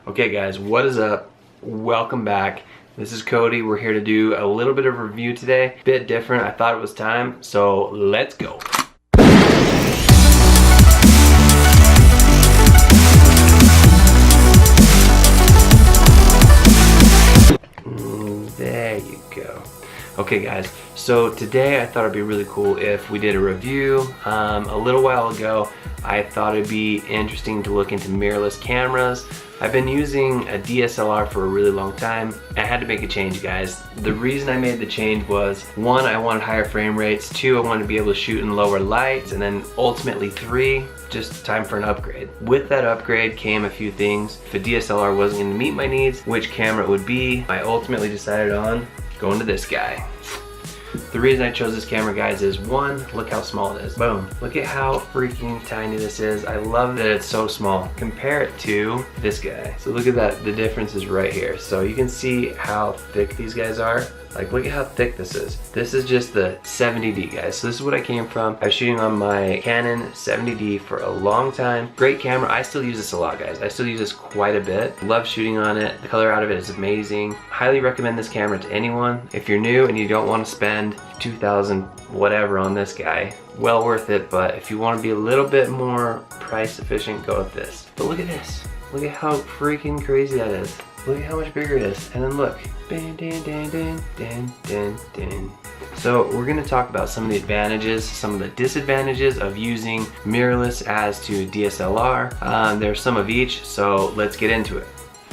Okay guys, what is up? Welcome back. This is Cody. We're here to do a little bit of a review today. Bit different. I thought it was time, so let's go. There you go. Okay guys, so today I thought it'd be really cool if we did a review. A little while ago I thought it'd be interesting to look into mirrorless cameras. I've been using a DSLR for a really long time. I had to make a change, guys. The reason I made the change was, one, I wanted higher frame rates, two, I wanted to be able to shoot in lower lights, and then ultimately three, just time for an upgrade. With that upgrade came a few things. If a DSLR wasn't gonna meet my needs, which camera it would be, I ultimately decided on going to this guy. The reason I chose this camera, guys, is one, look how small it is. Boom. Look at how freaking tiny this is. I love that it's so small. Compare it to this guy. So look at that, the difference is right here. So you can see how thick these guys are. Like, look at how thick this is. This is just the 70D, guys. So this is what I came from. I was shooting on my Canon 70D for a long time. Great camera. I still use this a lot, guys. I still use this quite a bit. Love shooting on it. The color out of it is amazing. Highly recommend this camera to anyone. If you're new and you don't want to spend $2,000 whatever on this guy, well worth it. But if you want to be a little bit more price efficient, go with this. But look at this. Look at how freaking crazy that is. Look at how much bigger it is. And then look. So we're going to talk about some of the advantages, some of the disadvantages of using mirrorless as to DSLR. There's some of each, so let's get into it.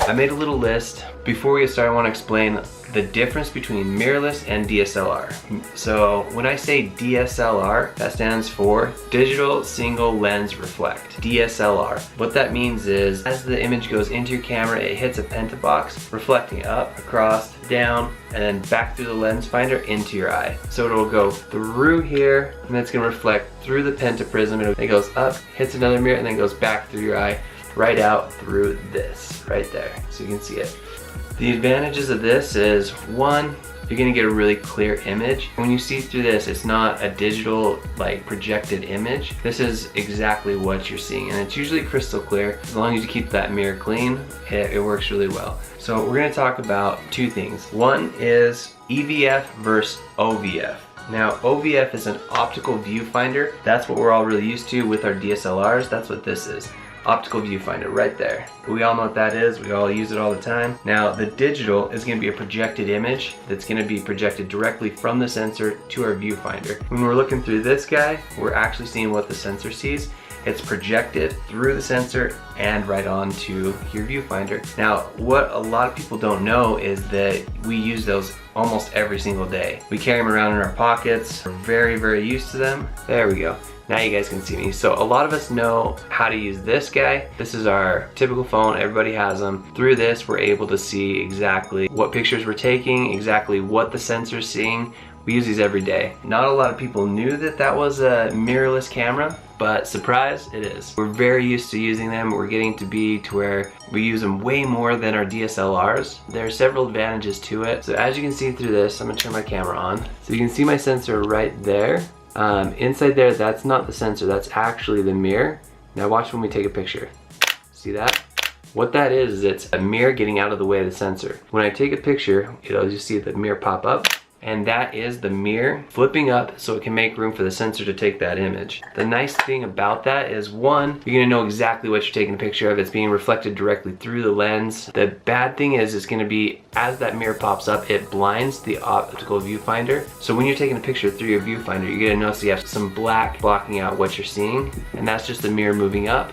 I made a little list. Before we get started, I want to explain the difference between mirrorless and DSLR. So when I say DSLR, that stands for Digital Single Lens Reflect, DSLR. What that means is, as the image goes into your camera, it hits a pentabox, reflecting up, across, down, and then back through the lens finder into your eye. So it'll go through here, and then it's gonna reflect through the pentaprism. It goes up, hits another mirror, and then goes back through your eye, right out through this, right there. So you can see it. The advantages of this is, one, you're gonna get a really clear image. When you see through this, it's not a digital, like, projected image. This is exactly what you're seeing, and it's usually crystal clear. As long as you keep that mirror clean, it works really well. So we're gonna talk about two things. One is EVF versus OVF. Now, OVF is an optical viewfinder. That's what we're all really used to with our DSLRs. That's what this is. Optical viewfinder, right there. We all know what that is. We all use it all the time. Now, the digital is going to be a projected image that's going to be projected directly from the sensor to our viewfinder. When we're looking through this guy, we're actually seeing what the sensor sees. It's projected through the sensor and right onto your viewfinder. Now, what a lot of people don't know is that we use those almost every single day. We carry them around in our pockets. We're very, very used to them. There we go. Now you guys can see me. So a lot of us know how to use this guy. This is our typical phone, everybody has them. Through this, we're able to see exactly what pictures we're taking, exactly what the sensor's seeing. We use these every day. Not a lot of people knew that that was a mirrorless camera, but surprise, it is. We're very used to using them. We're getting to be to where we use them way more than our DSLRs. There are several advantages to it. So as you can see through this, I'm gonna turn my camera on. So you can see my sensor right there. Inside there, that's not the sensor, that's actually the mirror. Now watch when we take a picture. See that? What that is it's a mirror getting out of the way of the sensor. When I take a picture, you'll just see the mirror pop up, and that is the mirror flipping up so it can make room for the sensor to take that image. The nice thing about that is, one, you're gonna know exactly what you're taking a picture of. It's being reflected directly through the lens. The bad thing is it's gonna be, as that mirror pops up, it blinds the optical viewfinder. So when you're taking a picture through your viewfinder, you're gonna notice you have some black blocking out what you're seeing, and that's just the mirror moving up.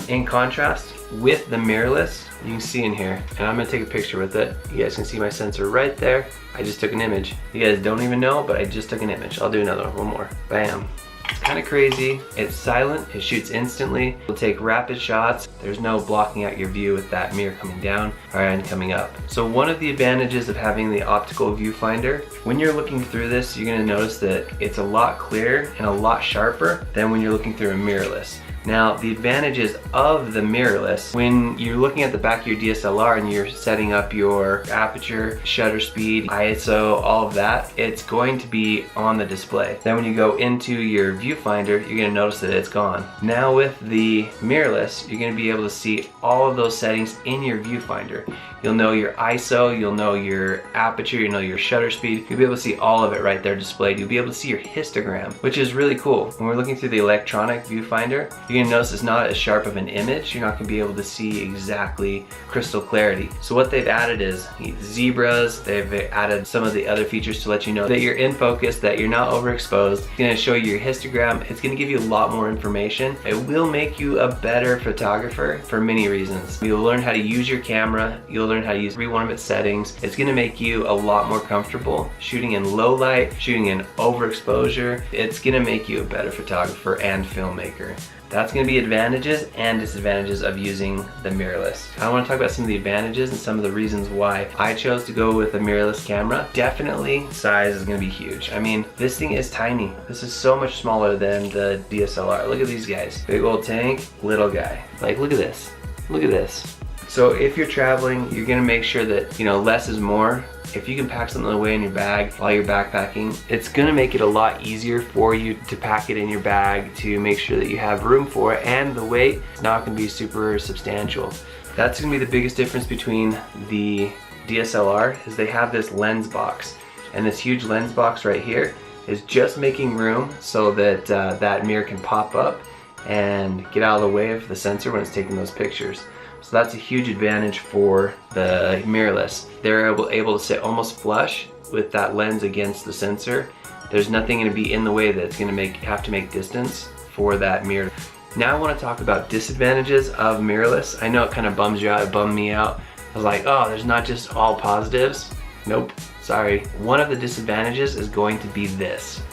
In contrast, with the mirrorless, you can see in here, and I'm gonna take a picture with it. You guys can see my sensor right there. I just took an image. You guys don't even know, but I just took an image. I'll do another one more. Bam. It's kind of crazy. It's silent, it shoots instantly. It'll take rapid shots. There's no blocking out your view with that mirror coming down and coming up. So one of the advantages of having the optical viewfinder, when you're looking through this, you're gonna notice that it's a lot clearer and a lot sharper than when you're looking through a mirrorless. Now, the advantages of the mirrorless, when you're looking at the back of your DSLR and you're setting up your aperture, shutter speed, ISO, all of that, it's going to be on the display. Then when you go into your viewfinder, you're gonna notice that it's gone. Now with the mirrorless, you're gonna be able to see all of those settings in your viewfinder. You'll know your ISO, you'll know your aperture, you'll know your shutter speed. You'll be able to see all of it right there displayed. You'll be able to see your histogram, which is really cool. When we're looking through the electronic viewfinder, you're gonna notice it's not as sharp of an image. You're not gonna be able to see exactly crystal clarity. So what they've added is zebras, they've added some of the other features to let you know that you're in focus, that you're not overexposed. It's gonna show you your histogram. It's gonna give you a lot more information. It will make you a better photographer for many reasons. You'll learn how to use your camera. You'll learn how to use every one of its settings. It's gonna make you a lot more comfortable shooting in low light, shooting in overexposure. It's gonna make you a better photographer and filmmaker. That's going to be advantages and disadvantages of using the mirrorless. I want to talk about some of the advantages and some of the reasons why I chose to go with a mirrorless camera. Definitely size is going to be huge. I mean, this thing is tiny. This is so much smaller than the DSLR. Look at these guys. Big old tank, little guy. Like, look at this. Look at this. So if you're traveling, you're going to make sure that, you know, less is more. If you can pack something away in your bag while you're backpacking, it's gonna make it a lot easier for you to pack it in your bag to make sure that you have room for it, and the weight is not gonna be super substantial. That's gonna be the biggest difference between the DSLR, is they have this lens box. And this huge lens box right here is just making room so that that mirror can pop up and get out of the way of the sensor when it's taking those pictures. So that's a huge advantage for the mirrorless. They're able to sit almost flush with that lens against the sensor. There's nothing going to be in the way that's going to have to make distance for that mirror. Now I want to talk about disadvantages of mirrorless. I know it kind of bums you out, it bummed me out. I was like, oh, there's not just all positives. Nope, sorry. One of the disadvantages is going to be this.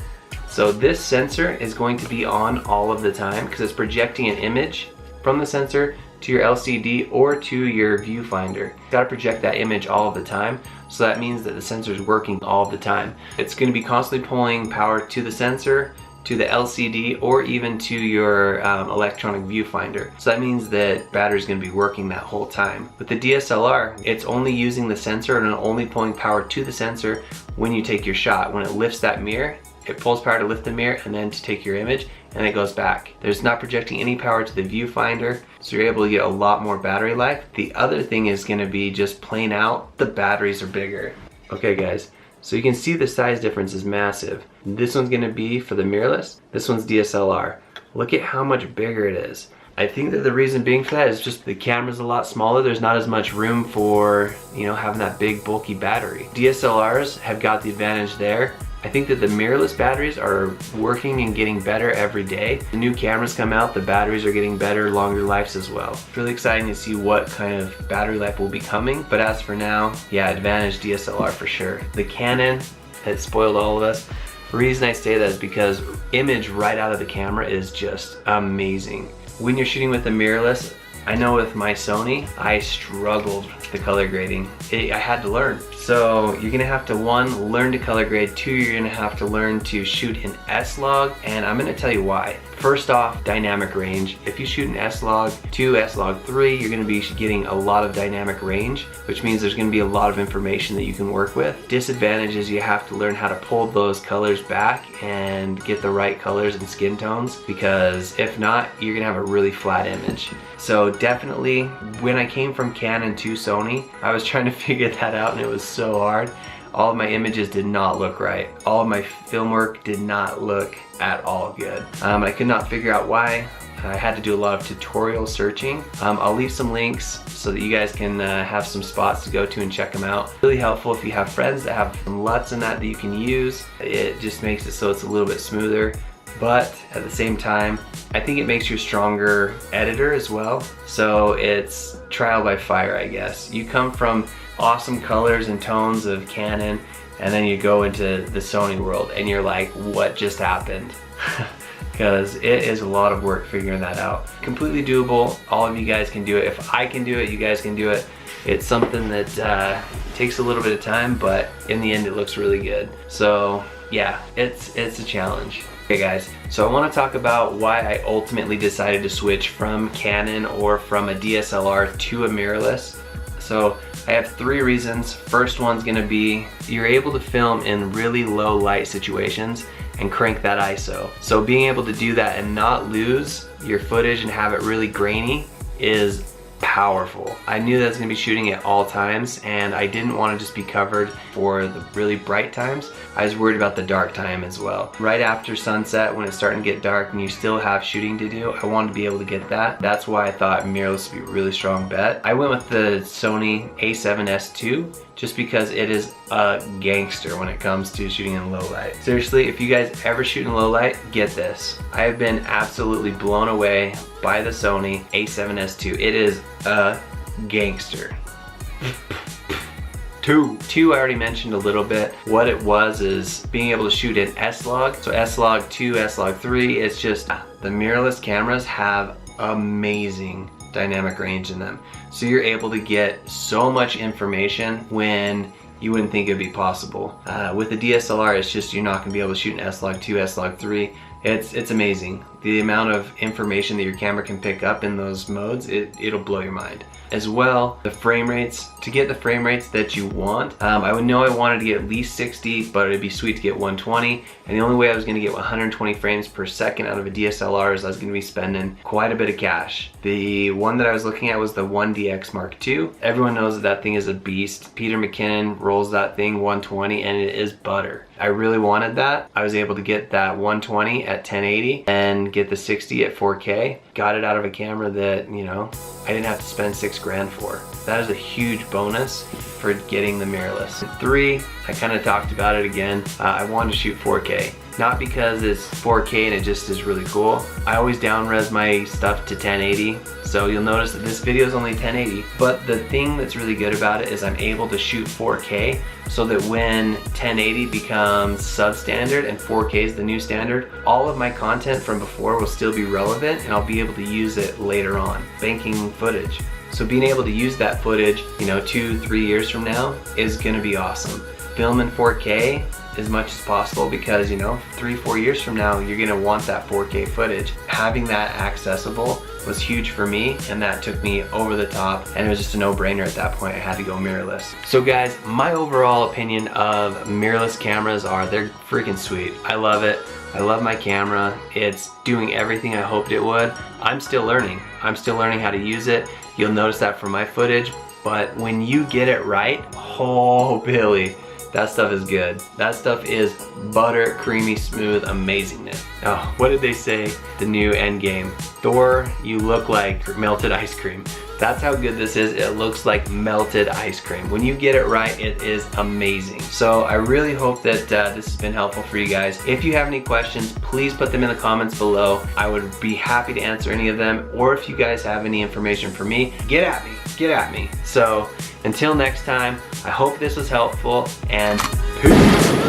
So this sensor is going to be on all of the time because it's projecting an image from the sensor to your LCD or to your viewfinder. You gotta project that image all of the time, so that means that the sensor is working all of the time. It's gonna be constantly pulling power to the sensor, to the LCD, or even to your electronic viewfinder. So that means that battery's gonna be working that whole time. With the DSLR, it's only using the sensor and only pulling power to the sensor when you take your shot. When it lifts that mirror, it pulls power to lift the mirror and then to take your image, and it goes back. There's not projecting any power to the viewfinder, so you're able to get a lot more battery life. The other thing is gonna be just plain out, the batteries are bigger. Okay guys, so you can see the size difference is massive. This one's gonna be for the mirrorless, this one's DSLR. Look at how much bigger it is. I think that the reason being for that is just the camera's a lot smaller. There's not as much room for, you know, having that big bulky battery. DSLRs have got the advantage there. I think that the mirrorless batteries are working and getting better every day. The new cameras come out, the batteries are getting better, longer lives as well. It's really exciting to see what kind of battery life will be coming. But as for now, yeah, advantage DSLR for sure. The Canon has spoiled all of us. The reason I say that is because image right out of the camera is just amazing. When you're shooting with the mirrorless, I know with my Sony, I struggled with the color grading. I had to learn. So you're gonna have to, one, learn to color grade, two, you're gonna have to learn to shoot in S-Log, and I'm gonna tell you why. First off, dynamic range. If you shoot in S-Log 2, S-Log 3, you're gonna be getting a lot of dynamic range, which means there's gonna be a lot of information that you can work with. Disadvantage is you have to learn how to pull those colors back and get the right colors and skin tones, because if not, you're gonna have a really flat image. So definitely, when I came from Canon to Sony, I was trying to figure that out and it was so hard. All of my images did not look right. All of my film work did not look at all good. I could not figure out why. I had to do a lot of tutorial searching. I'll leave some links so that you guys can have some spots to go to and check them out. Really helpful if you have friends that have some LUTs in that you can use. It just makes it so it's a little bit smoother. But at the same time, I think it makes you a stronger editor as well. So it's trial by fire, I guess. You come from awesome colors and tones of Canon, and then you go into the Sony world and you're like, what just happened? Because it is a lot of work figuring that out. Completely doable. All of you guys can do it. If I can do it, you guys can do it. It's something that takes a little bit of time, but in the end it looks really good. So yeah, it's a challenge. Okay guys, so I want to talk about why I ultimately decided to switch from Canon or from a DSLR to a mirrorless. So I have 3 reasons. First one's gonna be you're able to film in really low light situations and crank that ISO. So being able to do that and not lose your footage and have it really grainy is powerful. I knew that I was gonna be shooting at all times and I didn't want to just be covered for the really bright times. I was worried about the dark time as well. Right after sunset, when it's starting to get dark and you still have shooting to do, I wanted to be able to get that. That's why I thought mirrorless would be a really strong bet. I went with the Sony a7S II just because it is a gangster when it comes to shooting in low light. Seriously, if you guys ever shoot in low light, get this. I have been absolutely blown away by the Sony a7S II. It is a gangster. Two, I already mentioned a little bit. What it was is being able to shoot in S-Log. So S-Log 2, S-Log 3, it's just, the mirrorless cameras have amazing dynamic range in them. So you're able to get so much information when you wouldn't think it'd be possible. With the DSLR, it's just you're not gonna be able to shoot in S-Log 2, S-Log 3. It's amazing. The amount of information that your camera can pick up in those modes, it'll blow your mind. As well, the frame rates, to get the frame rates that you want, I would know I wanted to get at least 60, but it'd be sweet to get 120. And the only way I was gonna get 120 frames per second out of a DSLR is I was gonna be spending quite a bit of cash. The one that I was looking at was the 1DX Mark II. Everyone knows that that thing is a beast. Peter McKinnon rolls that thing 120 and it is butter. I really wanted that. I was able to get that 120 at 1080 and get the 60 at 4K. Got it out of a camera that, you know, I didn't have to spend $6 grand for. That is a huge bonus for getting the mirrorless. 3, I kind of talked about it again. I wanted to shoot 4K. Not because it's 4K and it just is really cool. I always down-res my stuff to 1080, so you'll notice that this video is only 1080. But the thing that's really good about it is I'm able to shoot 4K so that when 1080 becomes substandard and 4K is the new standard, all of my content from before will still be relevant and I'll be able to use it later on. Banking footage. So being able to use that footage, you know, 2-3 years from now is gonna be awesome. Film in 4K as much as possible because, you know, 3-4 years from now you're gonna want that 4K footage. Having that accessible was huge for me and that took me over the top and it was just a no-brainer at that point. I had to go mirrorless. So guys, my overall opinion of mirrorless cameras are they're freaking sweet. I love it. I love my camera. It's doing everything I hoped it would. I'm still learning. I'm still learning how to use it. You'll notice that from my footage, but when you get it right, oh Billy, that stuff is good. That stuff is butter, creamy, smooth amazingness. Oh, what did they say? The new end game. Thor, you look like melted ice cream. That's how good this is. It looks like melted ice cream. When you get it right, it is amazing. So I really hope that this has been helpful for you guys. If you have any questions, please put them in the comments below. I would be happy to answer any of them. Or if you guys have any information for me, get at me. Get at me. So until next time, I hope this was helpful and peace.